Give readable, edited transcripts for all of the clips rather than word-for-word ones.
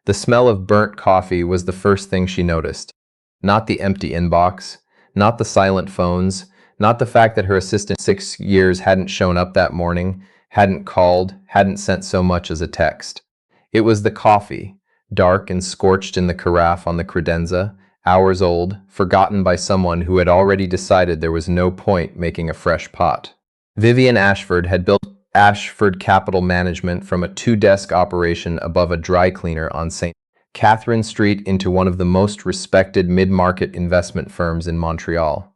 The smell of burnt coffee was the first thing she noticed. Not the empty inbox, not the silent phones, not the fact that her assistant 6 years hadn't shown up that morning, hadn't called, hadn't sent so much as a text. It was the coffee, dark and scorched in the carafe on the credenza, hours old, forgotten by someone who had already decided there was no point making a fresh pot. Vivienne Ashford had built Ashford Capital Management from a two-desk operation above a dry cleaner on St. Catherine Street into one of the most respected mid-market investment firms in Montreal.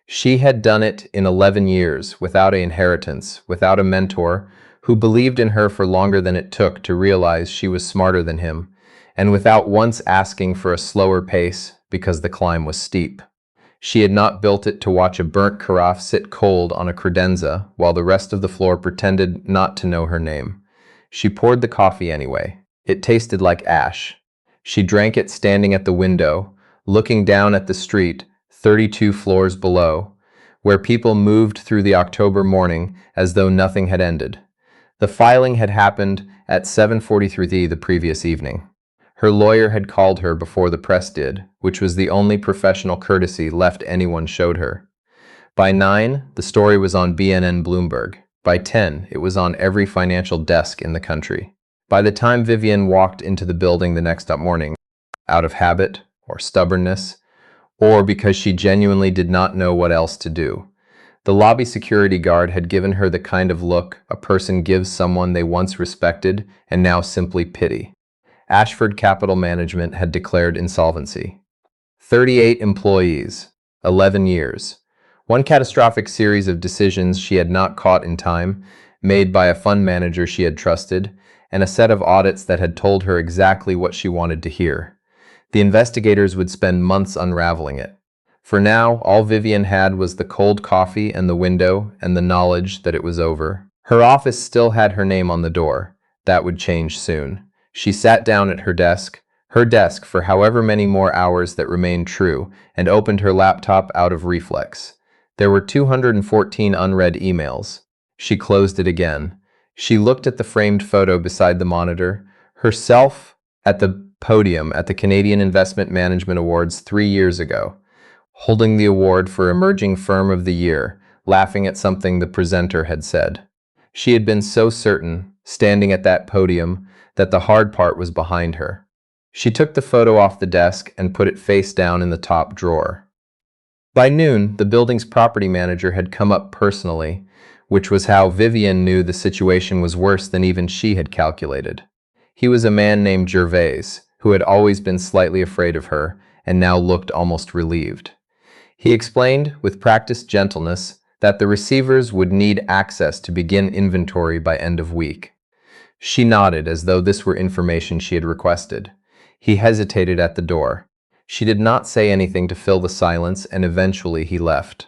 She had done it in 11 years, without an inheritance, without a mentor who believed in her for longer than it took to realize she was smarter than him, and without once asking for a slower pace because the climb was steep. She had not built it to watch a burnt carafe sit cold on a credenza while the rest of the floor pretended not to know her name. She poured the coffee anyway. It tasted like ash. She drank it standing at the window, looking down at the street, 32 floors below, where people moved through the October morning as though nothing had ended. The filing had happened at 7:43 the previous evening. Her lawyer had called her before the press did, which was the only professional courtesy left anyone showed her. By 9, the story was on BNN Bloomberg. By 10, it was on every financial desk in the country. By the time Vivienne walked into the building the next morning, out of habit or stubbornness, or because she genuinely did not know what else to do, the lobby security guard had given her the kind of look a person gives someone they once respected and now simply pity. Ashford Capital Management had declared insolvency. 38 employees, 11 years. One catastrophic series of decisions she had not caught in time, made by a fund manager she had trusted, and a set of audits that had told her exactly what she wanted to hear. The investigators would spend months unraveling it. For now, all Vivienne had was the cold coffee and the window and the knowledge that it was over. Her office still had her name on the door. That would change soon. She sat down at her desk for however many more hours that remained true, and opened her laptop out of reflex. There were 214 unread emails. She closed it again. She looked at the framed photo beside the monitor, herself at the podium at the Canadian Investment Management Awards 3 years ago, holding the award for Emerging Firm of the Year, laughing at something the presenter had said. She had been so certain, standing at that podium, that the hard part was behind her. She took the photo off the desk and put it face down in the top drawer. By noon, the building's property manager had come up personally, which was how Vivienne knew the situation was worse than even she had calculated. He was a man named Gervais, who had always been slightly afraid of her, and now looked almost relieved. He explained, with practiced gentleness, that the receivers would need access to begin inventory by end of week. She nodded as though this were information she had requested. He hesitated at the door. She did not say anything to fill the silence, and eventually he left.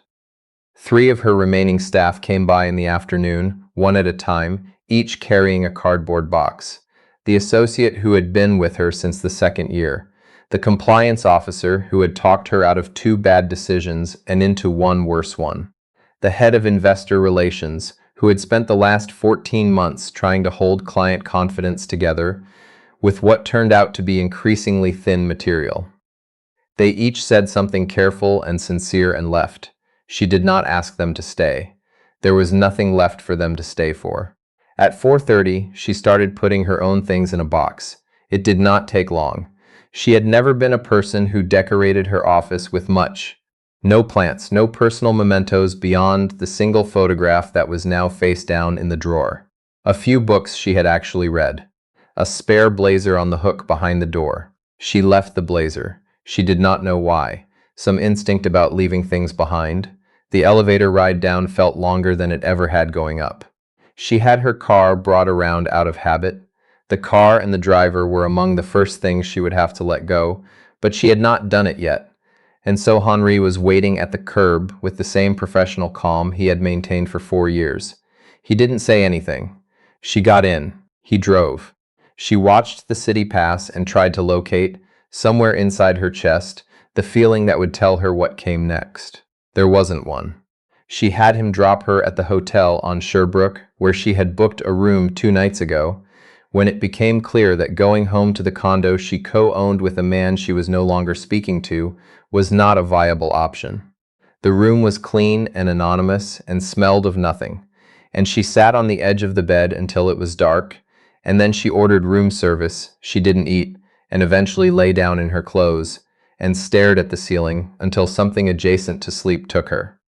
3 of her remaining staff came by in the afternoon, one at a time, each carrying a cardboard box. The associate who had been with her since the 2nd year, the compliance officer who had talked her out of 2 bad decisions and into one worse one, the head of investor relations, who had spent the last 14 months trying to hold client confidence together with what turned out to be increasingly thin material. They each said something careful and sincere and left. She did not ask them to stay. There was nothing left for them to stay for. At 4:30, she started putting her own things in a box. It did not take long. She had never been a person who decorated her office with much. No plants, no personal mementos beyond the single photograph that was now face down in the drawer. A few books she had actually read. A spare blazer on the hook behind the door. She left the blazer. She did not know why. Some instinct about leaving things behind. The elevator ride down felt longer than it ever had going up. She had her car brought around out of habit. The car and the driver were among the first things she would have to let go, but she had not done it yet. And so Henri was waiting at the curb with the same professional calm he had maintained for 4 years. He didn't say anything. She got in. He drove. She watched the city pass and tried to locate, somewhere inside her chest, the feeling that would tell her what came next. There wasn't one. She had him drop her at the hotel on Sherbrooke, where she had booked a room 2 nights ago, when it became clear that going home to the condo she co-owned with a man she was no longer speaking to was not a viable option. The room was clean and anonymous and smelled of nothing, and she sat on the edge of the bed until it was dark, and then she ordered room service. She didn't eat, and eventually lay down in her clothes and stared at the ceiling until something adjacent to sleep took her.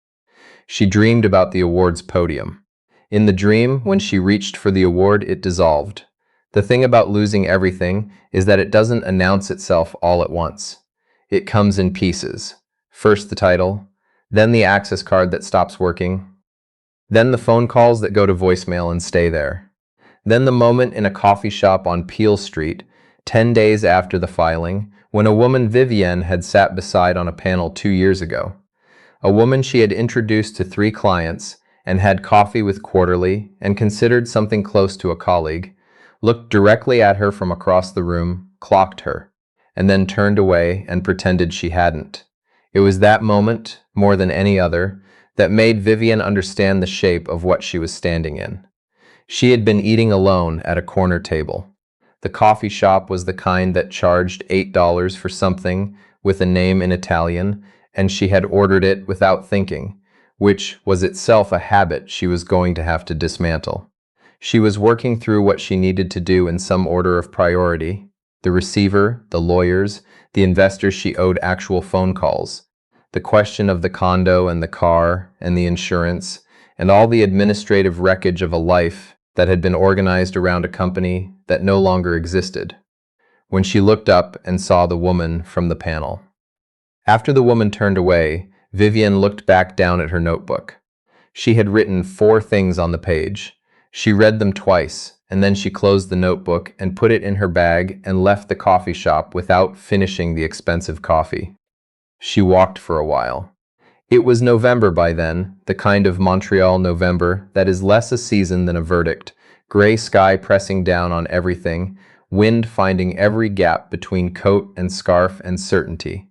She dreamed about the awards podium. In the dream, when she reached for the award, it dissolved. The thing about losing everything is that it doesn't announce itself all at once. It comes in pieces. First the title, then the access card that stops working, then the phone calls that go to voicemail and stay there, then the moment in a coffee shop on Peel Street, 10 days after the filing, when a woman Vivienne had sat beside on a panel 2 years ago. A woman she had introduced to 3 clients and had coffee with quarterly and considered something close to a colleague, looked directly at her from across the room, clocked her, and then turned away and pretended she hadn't. It was that moment, more than any other, that made Vivienne understand the shape of what she was standing in. She had been eating alone at a corner table. The coffee shop was the kind that charged $8 for something with a name in Italian, and she had ordered it without thinking, which was itself a habit she was going to have to dismantle. She was working through what she needed to do in some order of priority: the receiver, the lawyers, the investors she owed actual phone calls, the question of the condo and the car and the insurance, and all the administrative wreckage of a life that had been organized around a company that no longer existed, when she looked up and saw the woman from the panel. After the woman turned away, Vivienne looked back down at her notebook. She had written 4 things on the page. She read them twice, and then she closed the notebook and put it in her bag and left the coffee shop without finishing the expensive coffee. She walked for a while. It was November by then, the kind of Montreal November that is less a season than a verdict, gray sky pressing down on everything, wind finding every gap between coat and scarf and certainty.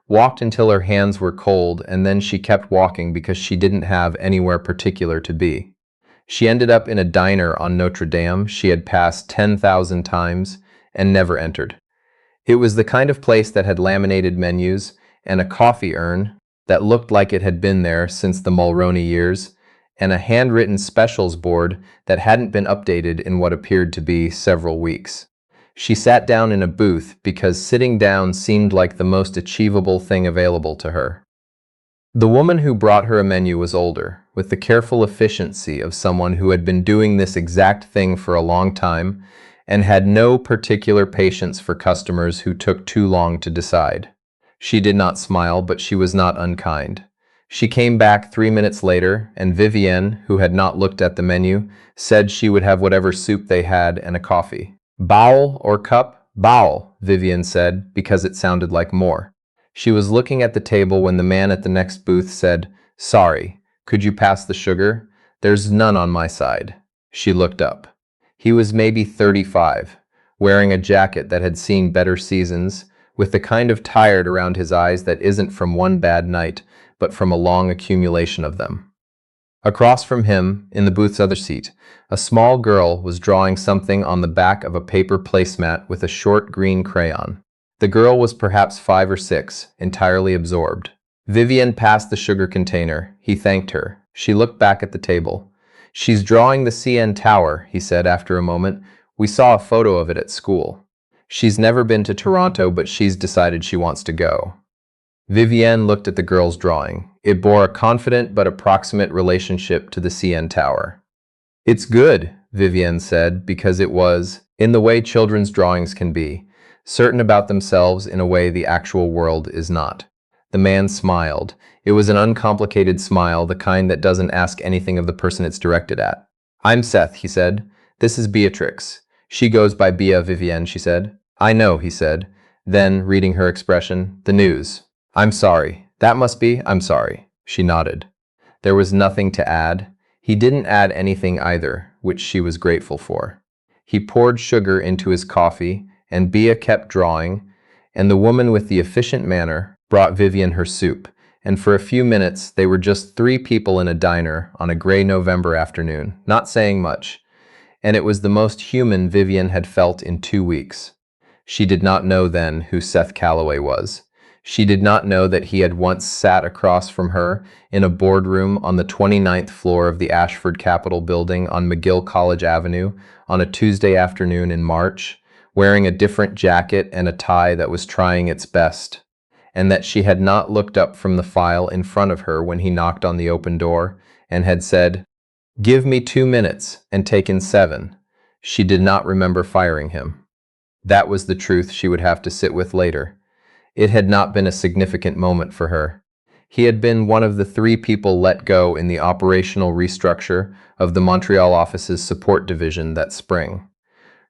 Walked until her hands were cold, and then she kept walking because she didn't have anywhere particular to be. She ended up in a diner on Notre Dame she had passed 10,000 times and never entered. It was the kind of place that had laminated menus and a coffee urn that looked like it had been there since the Mulroney years, and a handwritten specials board that hadn't been updated in what appeared to be several weeks. She sat down in a booth because sitting down seemed like the most achievable thing available to her. The woman who brought her a menu was older, with the careful efficiency of someone who had been doing this exact thing for a long time and had no particular patience for customers who took too long to decide. She did not smile, but she was not unkind. She came back 3 minutes later, and Vivienne, who had not looked at the menu, said she would have whatever soup they had and a coffee. "Bowl or cup?" "Bowl," Vivienne said, because it sounded like more. She was looking at the table when the man at the next booth said, "Sorry, could you pass the sugar? There's none on my side." She looked up. He was maybe 35, wearing a jacket that had seen better seasons, with the kind of tired around his eyes that isn't from one bad night, but from a long accumulation of them. Across from him, in the booth's other seat, a small girl was drawing something on the back of a paper placemat with a short green crayon. The girl was perhaps 5 or 6, entirely absorbed. Vivienne passed the sugar container. He thanked her. She looked back at the table. "She's drawing the CN Tower," he said after a moment. "We saw a photo of it at school. She's never been to Toronto, but she's decided she wants to go." Vivienne looked at the girl's drawing. It bore a confident but approximate relationship to the CN Tower. "It's good," Vivienne said, because it was, in the way children's drawings can be, certain about themselves in a way the actual world is not. The man smiled. It was an uncomplicated smile, the kind that doesn't ask anything of the person it's directed at. "I'm Seth," he said. "This is Beatrix. She goes by Bea Vivienne," she said. "I know," he said. Then, reading her expression, "The news. I'm sorry. That must be, I'm sorry." She nodded. There was nothing to add. He didn't add anything either, which she was grateful for. He poured sugar into his coffee, and Bea kept drawing, and the woman with the efficient manner brought Vivienne her soup, and for a few minutes they were just 3 people in a diner on a gray November afternoon, not saying much. and it was the most human Vivienne had felt in 2 weeks. She did not know then who Seth Calloway was. She did not know that he had once sat across from her in a boardroom on the 29th floor of the Ashford Capitol building on McGill College Avenue on a Tuesday afternoon in March, wearing a different jacket and a tie that was trying its best, and that she had not looked up from the file in front of her when he knocked on the open door and had said, "Give me 2 minutes," and taken 7. She did not remember firing him. That was the truth she would have to sit with later. It had not been a significant moment for her. He had been one of the 3 people let go in the operational restructure of the Montreal office's support division that spring.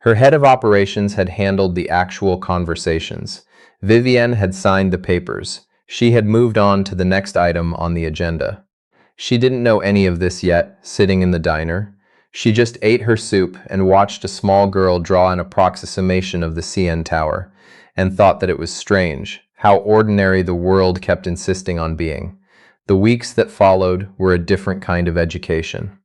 Her head of operations had handled the actual conversations. Vivienne had signed the papers. She had moved on to the next item on the agenda. She didn't know any of this yet, sitting in the diner. She just ate her soup and watched a small girl draw an approximation of the CN Tower, and thought that it was strange how ordinary the world kept insisting on being. The weeks that followed were a different kind of education.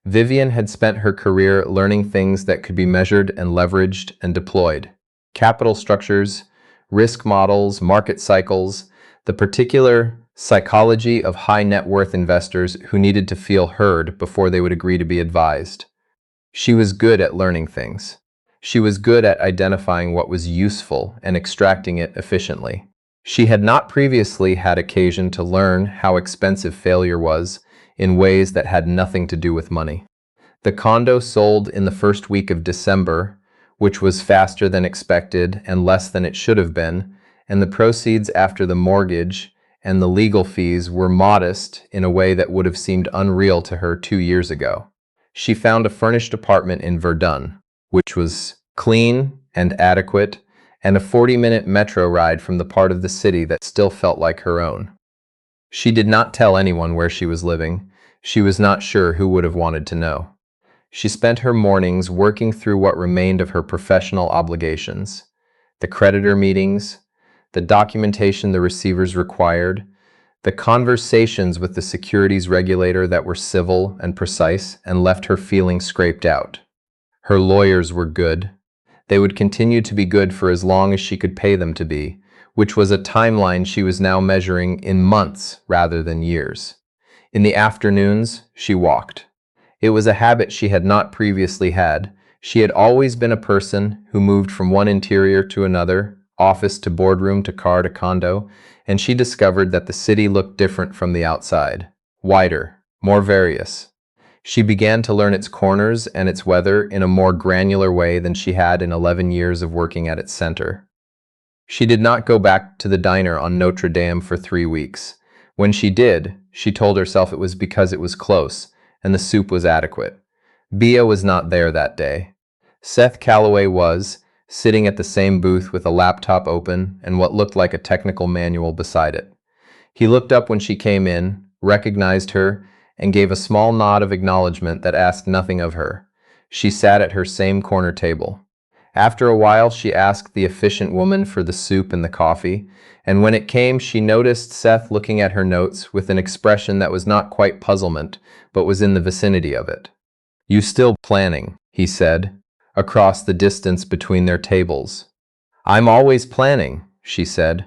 Vivienne had spent her career learning things that could be measured and leveraged and deployed. Capital structures, risk models, market cycles, the particular psychology of high net worth investors who needed to feel heard before they would agree to be advised. She was good at learning things. She was good at identifying what was useful and extracting it efficiently. She had not previously had occasion to learn how expensive failure was in ways that had nothing to do with money. The condo sold in the first week of December, which was faster than expected and less than it should have been, and the proceeds after the mortgage and the legal fees were modest in a way that would have seemed unreal to her 2 years ago. She found a furnished apartment in Verdun, which was clean and adequate, and a 40-minute metro ride from the part of the city that still felt like her own. She did not tell anyone where she was living. She was not sure who would have wanted to know. She spent her mornings working through what remained of her professional obligations, the creditor meetings, the documentation the receivers required, the conversations with the securities regulator that were civil and precise and left her feeling scraped out. Her lawyers were good. They would continue to be good for as long as she could pay them to be, which was a timeline she was now measuring in months rather than years. In the afternoons, she walked. It was a habit she had not previously had. She had always been a person who moved from one interior to another, office to boardroom to car to condo, and she discovered that the city looked different from the outside, wider, more various. She began to learn its corners and its weather in a more granular way than she had in 11 years of working at its center. She did not go back to the diner on Notre Dame for 3 weeks. When she did, she told herself it was because it was close and the soup was adequate. Bia was not there that day. Seth Calloway was, sitting at the same booth with a laptop open and what looked like a technical manual beside it. He looked up when she came in, recognized her, and gave a small nod of acknowledgement that asked nothing of her. She sat at her same corner table. After a while, she asked the efficient woman for the soup and the coffee, and when it came, she noticed Seth looking at her notes with an expression that was not quite puzzlement, but was in the vicinity of it. "You still planning?" he said, across the distance between their tables. "I'm always planning," she said.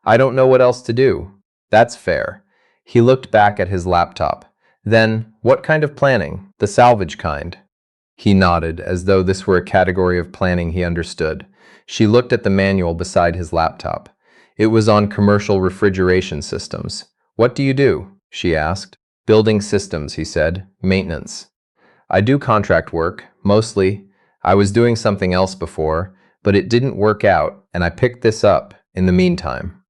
"I don't know what else to do." "That's fair." He looked back at his laptop. "Then, what kind of planning? The salvage kind?" He nodded, as though this were a category of planning he understood. She looked at the manual beside his laptop. It was on commercial refrigeration systems. "What do you do?" she asked. "Building systems," he said. "Maintenance." "I do contract work, mostly. I was doing something else before, but it didn't work out, and I picked this up in the meantime."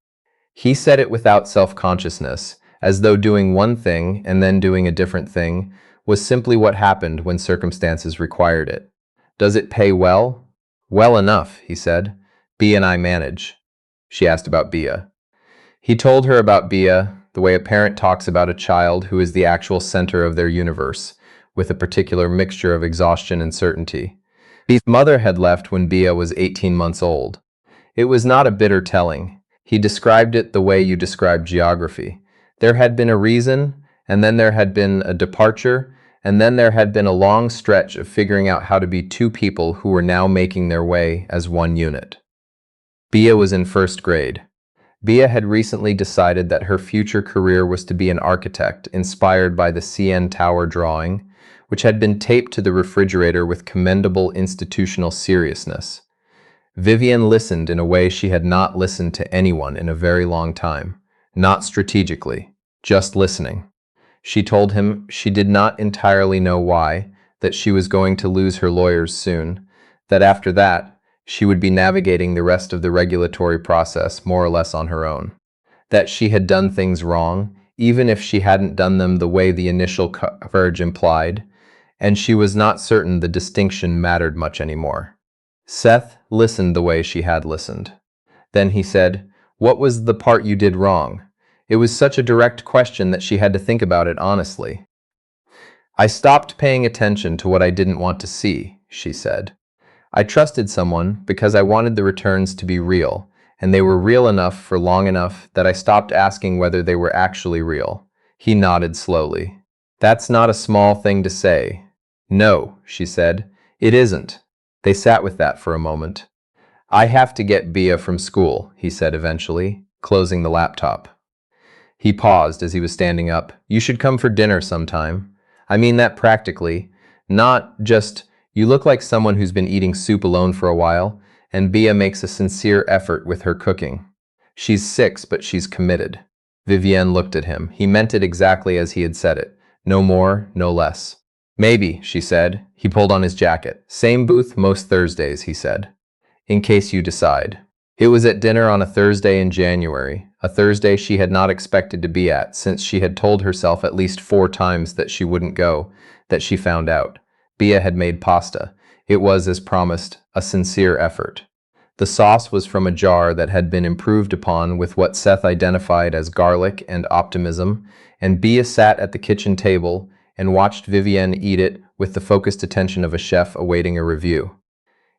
He said it without self-consciousness, as though doing one thing and then doing a different thing was simply what happened when circumstances required it. "Does it pay well?" "Well enough," he said. "Bia and I manage." She asked about Bia. He told her about Bia, the way a parent talks about a child who is the actual center of their universe, with a particular mixture of exhaustion and certainty. Bia's mother had left when Bia was 18 months old. It was not a bitter telling. He described it the way you describe geography. There had been a reason, and then there had been a departure, And then there had been a long stretch of figuring out how to be two people who were now making their way as one unit. Bia was in first grade. Bia had recently decided that her future career was to be an architect, inspired by the CN Tower drawing, which had been taped to the refrigerator with commendable institutional seriousness. Vivienne listened in a way she had not listened to anyone in a very long time. Not strategically, just listening. She told him she did not entirely know why, that she was going to lose her lawyers soon, that after that, she would be navigating the rest of the regulatory process more or less on her own. That she had done things wrong, even if she hadn't done them the way the initial coverage implied, and she was not certain the distinction mattered much anymore. Seth listened the way she had listened. Then he said, "What was the part you did wrong?" It was such a direct question that she had to think about it honestly. "I stopped paying attention to what I didn't want to see," she said. "I trusted someone because I wanted the returns to be real, and they were real enough for long enough that I stopped asking whether they were actually real." He nodded slowly. "That's not a small thing to say." "No," she said, "it isn't." They sat with that for a moment. "I have to get Bia from school," he said eventually, closing the laptop. He paused as he was standing up. "You should come for dinner sometime. I mean that practically, not just, you look like someone who's been eating soup alone for a while, and Bia makes a sincere effort with her cooking. She's 6, but she's committed." Vivienne looked at him. He meant it exactly as he had said it. No more, no less. "Maybe," she said. He pulled on his jacket. "Same booth most Thursdays," he said. "In case you decide." It was at dinner on a Thursday in January, a Thursday she had not expected to be at, since she had told herself at least 4 times that she wouldn't go, that she found out. Bia had made pasta. It was, as promised, a sincere effort. The sauce was from a jar that had been improved upon with what Seth identified as garlic and optimism, and Bia sat at the kitchen table and watched Vivienne eat it with the focused attention of a chef awaiting a review.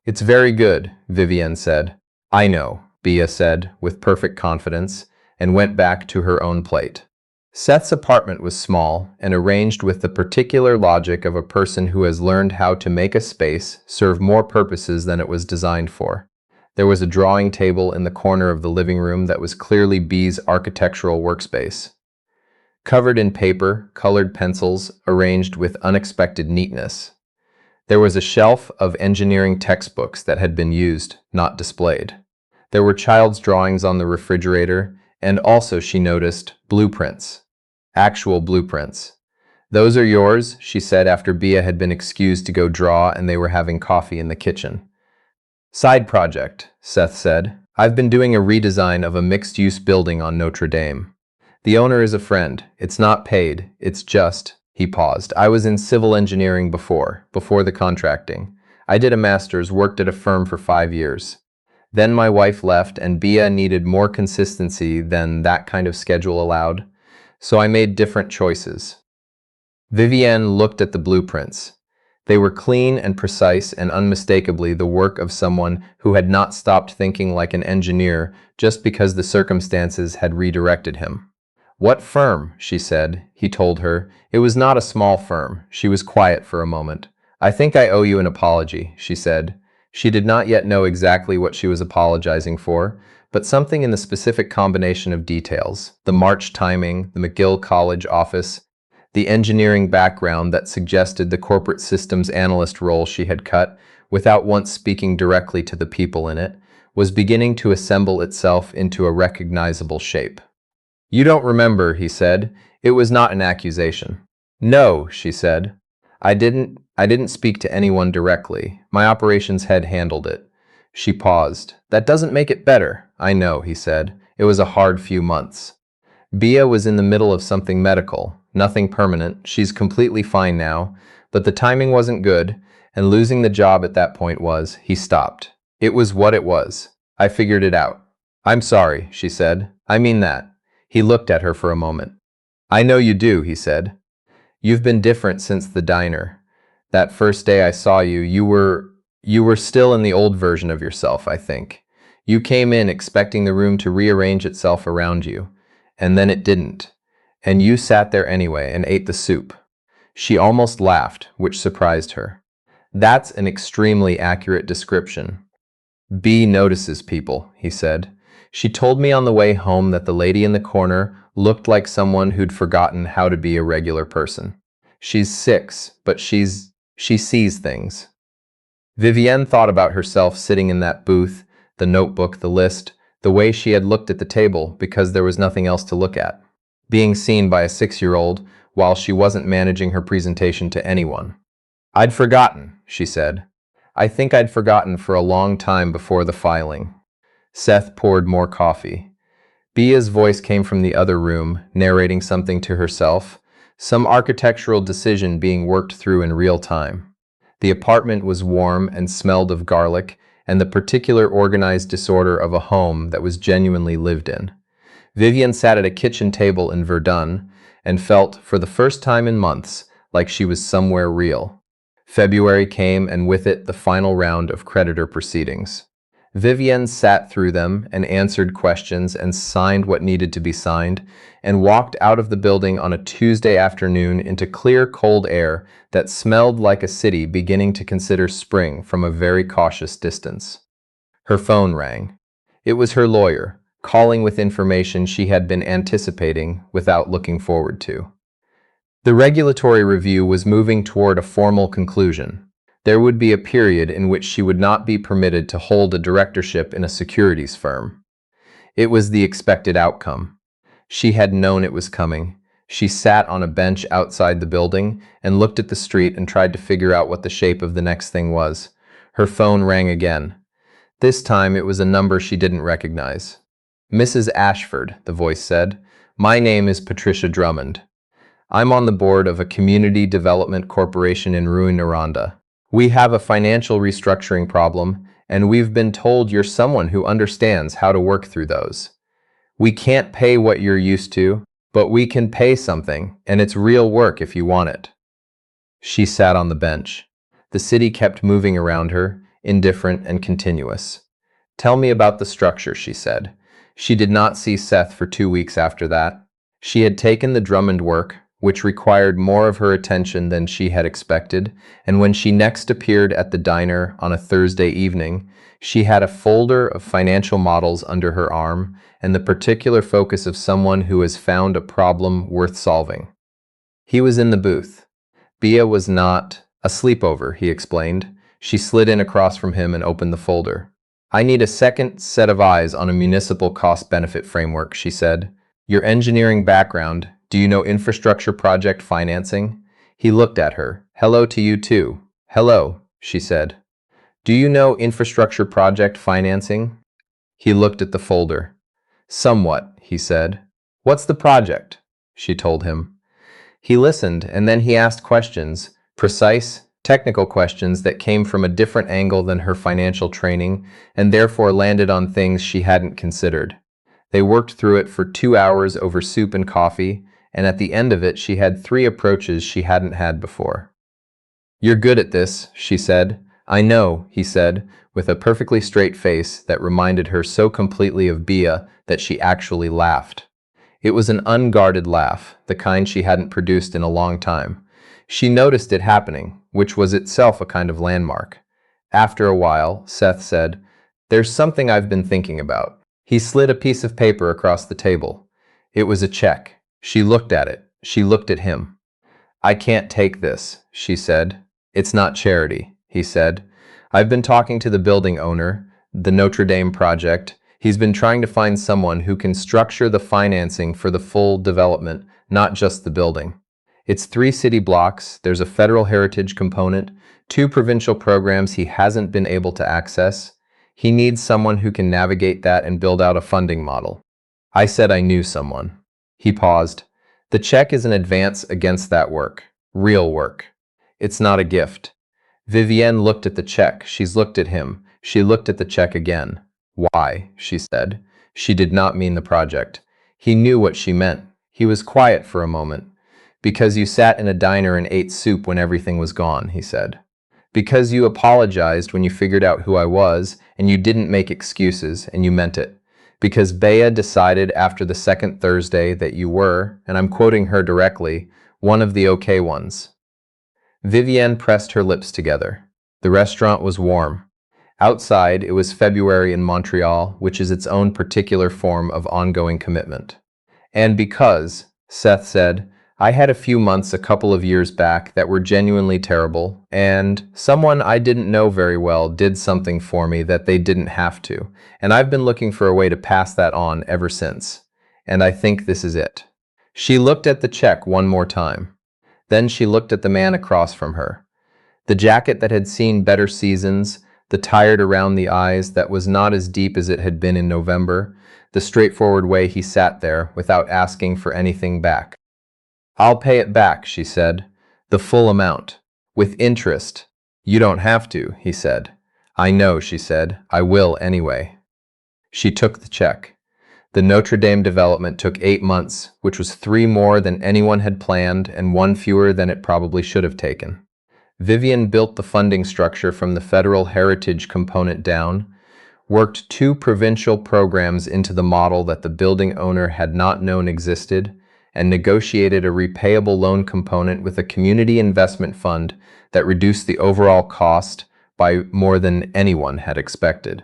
"It's very good," Vivienne said. "I know," Bia said with perfect confidence, and went back to her own plate. Seth's apartment was small and arranged with the particular logic of a person who has learned how to make a space serve more purposes than it was designed for. There was a drawing table in the corner of the living room that was clearly B's architectural workspace. Covered in paper, colored pencils, arranged with unexpected neatness. There was a shelf of engineering textbooks that had been used, not displayed. There were child's drawings on the refrigerator, and also, she noticed, blueprints. Actual blueprints. "Those are yours," she said after Bia had been excused to go draw and they were having coffee in the kitchen. "Side project," Seth said. "I've been doing a redesign of a mixed-use building on Notre Dame. The owner is a friend. It's not paid. It's just..." He paused. "I was in civil engineering before the contracting. I did a master's, worked at a firm for 5 years. Then my wife left and Bia needed more consistency than that kind of schedule allowed. So I made different choices." Vivienne looked at the blueprints. They were clean and precise and unmistakably the work of someone who had not stopped thinking like an engineer just because the circumstances had redirected him. "What firm?" she said. He told her. It was not a small firm. She was quiet for a moment. "I think I owe you an apology," she said. She did not yet know exactly what she was apologizing for, but something in the specific combination of details, the March timing, the McGill College office, the engineering background that suggested the corporate systems analyst role she had cut, without once speaking directly to the people in it, was beginning to assemble itself into a recognizable shape. "You don't remember," he said. "It was not an accusation." "No," she said. I didn't speak to anyone directly. My operations head handled it." She paused. "That doesn't make it better." "I know," he said. "It was a hard few months." Bia was in the middle of something medical, nothing permanent. She's completely fine now, but the timing wasn't good, and losing the job at that point was, he stopped. It was what it was. "I figured it out." "I'm sorry," she said. "I mean that." He looked at her for a moment. "I know you do," he said. "You've been different since the diner. That first day I saw you, you were still in the old version of yourself, I think. You came in expecting the room to rearrange itself around you, and then it didn't. And you sat there anyway and ate the soup." She almost laughed, which surprised her. That's an extremely accurate description. B notices people, he said. She told me on the way home that the lady in the corner looked like someone who'd forgotten how to be a regular person. She's 6, but she sees things. Vivienne thought about herself sitting in that booth, the notebook, the list, the way she had looked at the table because there was nothing else to look at. Being seen by a 6-year-old while she wasn't managing her presentation to anyone. I'd forgotten, she said. I think I'd forgotten for a long time before the filing. Seth poured more coffee. Bia's voice came from the other room, narrating something to herself, some architectural decision being worked through in real time. The apartment was warm and smelled of garlic and the particular organized disorder of a home that was genuinely lived in. Vivienne sat at a kitchen table in Verdun and felt, for the first time in months, like she was somewhere real. February came, and with it the final round of creditor proceedings. Vivienne sat through them and answered questions and signed what needed to be signed, and walked out of the building on a Tuesday afternoon into clear, cold air that smelled like a city beginning to consider spring from a very cautious distance. Her phone rang. It was her lawyer, calling with information she had been anticipating without looking forward to. The regulatory review was moving toward a formal conclusion. There would be a period in which she would not be permitted to hold a directorship in a securities firm. It was the expected outcome. She had known it was coming. She sat on a bench outside the building and looked at the street and tried to figure out what the shape of the next thing was. Her phone rang again. This time it was a number she didn't recognize. Mrs. Ashford, the voice said. My name is Patricia Drummond. I'm on the board of a community development corporation in Rouyn-Noranda. We have a financial restructuring problem, and we've been told you're someone who understands how to work through those. We can't pay what you're used to, but we can pay something, and it's real work if you want it. She sat on the bench. The city kept moving around her, indifferent and continuous. Tell me about the structure, she said. She did not see Seth for 2 weeks after that. She had taken the Drummond work, which required more of her attention than she had expected, and when she next appeared at the diner on a Thursday evening, she had a folder of financial models under her arm and the particular focus of someone who has found a problem worth solving. He was in the booth. Bia was not a sleepover, he explained. She slid in across from him and opened the folder. I need a second set of eyes on a municipal cost-benefit framework, she said. Your engineering background. Do you know infrastructure project financing? He looked at her. Hello to you too. Hello, she said. Do you know infrastructure project financing? He looked at the folder. Somewhat, he said. What's the project? She told him. He listened, and then he asked questions, precise, technical questions that came from a different angle than her financial training, and therefore landed on things she hadn't considered. They worked through it for 2 hours over soup and coffee, and at the end of it she had 3 approaches she hadn't had before. You're good at this, she said. I know, he said, with a perfectly straight face that reminded her so completely of Bia that she actually laughed. It was an unguarded laugh, the kind she hadn't produced in a long time. She noticed it happening, which was itself a kind of landmark. After a while, Seth said, There's something I've been thinking about. He slid a piece of paper across the table. It was a check. She looked at it. She looked at him. I can't take this, she said. It's not charity, he said. I've been talking to the building owner, the Notre Dame project. He's been trying to find someone who can structure the financing for the full development, not just the building. It's 3 city blocks, there's a federal heritage component, 2 provincial programs he hasn't been able to access. He needs someone who can navigate that and build out a funding model. I said I knew someone. He paused. The check is an advance against that work. Real work. It's not a gift. Vivienne looked at the check. She's looked at him. She looked at the check again. Why? She said. She did not mean the project. He knew what she meant. He was quiet for a moment. Because you sat in a diner and ate soup when everything was gone, he said. Because you apologized when you figured out who I was, and you didn't make excuses, and you meant it. Because Bea decided after the second Thursday that you were, and I'm quoting her directly, one of the okay ones. Vivienne pressed her lips together. The restaurant was warm. Outside, it was February in Montreal, which is its own particular form of ongoing commitment. And because, Seth said, I had a few months a couple of years back that were genuinely terrible, and someone I didn't know very well did something for me that they didn't have to, and I've been looking for a way to pass that on ever since. And I think this is it. She looked at the check one more time. Then she looked at the man across from her. The jacket that had seen better seasons, the tired around the eyes that was not as deep as it had been in November, the straightforward way he sat there without asking for anything back. I'll pay it back, she said. The full amount. With interest. You don't have to, he said. I know, she said. I will anyway. She took the check. The Notre Dame development took 8 months, which was 3 more than anyone had planned and 1 fewer than it probably should have taken. Vivienne built the funding structure from the federal heritage component down, worked 2 provincial programs into the model that the building owner had not known existed, and negotiated a repayable loan component with a community investment fund that reduced the overall cost by more than anyone had expected.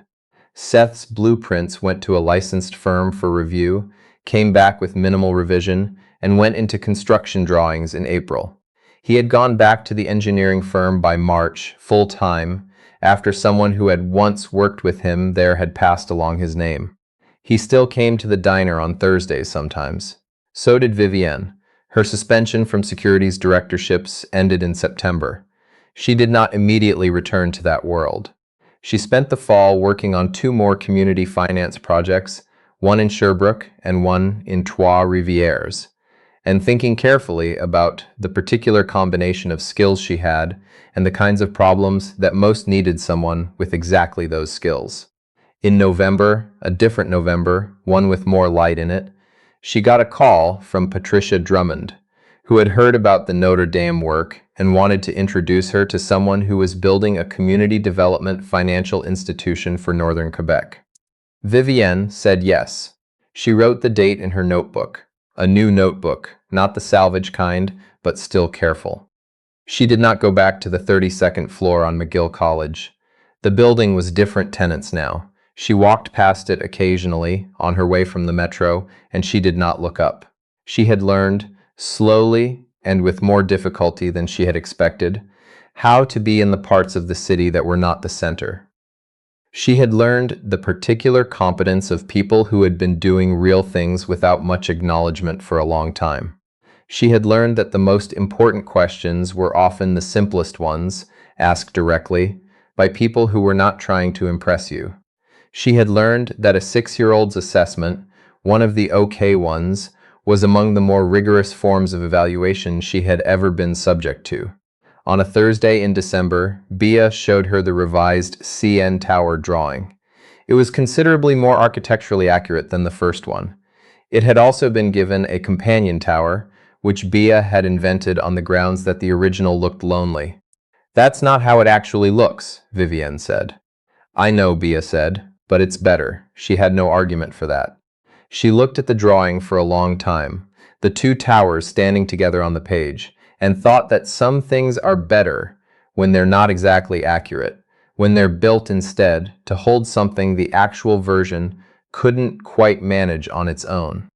Seth's blueprints went to a licensed firm for review, came back with minimal revision, and went into construction drawings in April. He had gone back to the engineering firm by March, full-time, after someone who had once worked with him there had passed along his name. He still came to the diner on Thursdays sometimes. So did Vivienne. Her suspension from securities directorships ended in September. She did not immediately return to that world. She spent the fall working on 2 more community finance projects, one in Sherbrooke and one in Trois-Rivières, and thinking carefully about the particular combination of skills she had and the kinds of problems that most needed someone with exactly those skills. In November, a different November, one with more light in it, she got a call from Patricia Drummond, who had heard about the Notre Dame work and wanted to introduce her to someone who was building a community development financial institution for northern Quebec. Vivienne said yes. She wrote the date in her notebook, a new notebook, not the salvage kind, but still careful. She did not go back to the 32nd floor on McGill College. The building was different tenants now. She walked past it occasionally on her way from the metro, and she did not look up. She had learned, slowly and with more difficulty than she had expected, how to be in the parts of the city that were not the center. She had learned the particular competence of people who had been doing real things without much acknowledgement for a long time. She had learned that the most important questions were often the simplest ones, asked directly, by people who were not trying to impress you. She had learned that a 6-year-old's assessment, one of the okay ones, was among the more rigorous forms of evaluation she had ever been subject to. On a Thursday in December, Bia showed her the revised CN Tower drawing. It was considerably more architecturally accurate than the first one. It had also been given a companion tower, which Bia had invented on the grounds that the original looked lonely. That's not how it actually looks, Vivienne said. I know, Bia said, but it's better. She had no argument for that. She looked at the drawing for a long time, the 2 towers standing together on the page, and thought that some things are better when they're not exactly accurate, when they're built instead to hold something the actual version couldn't quite manage on its own.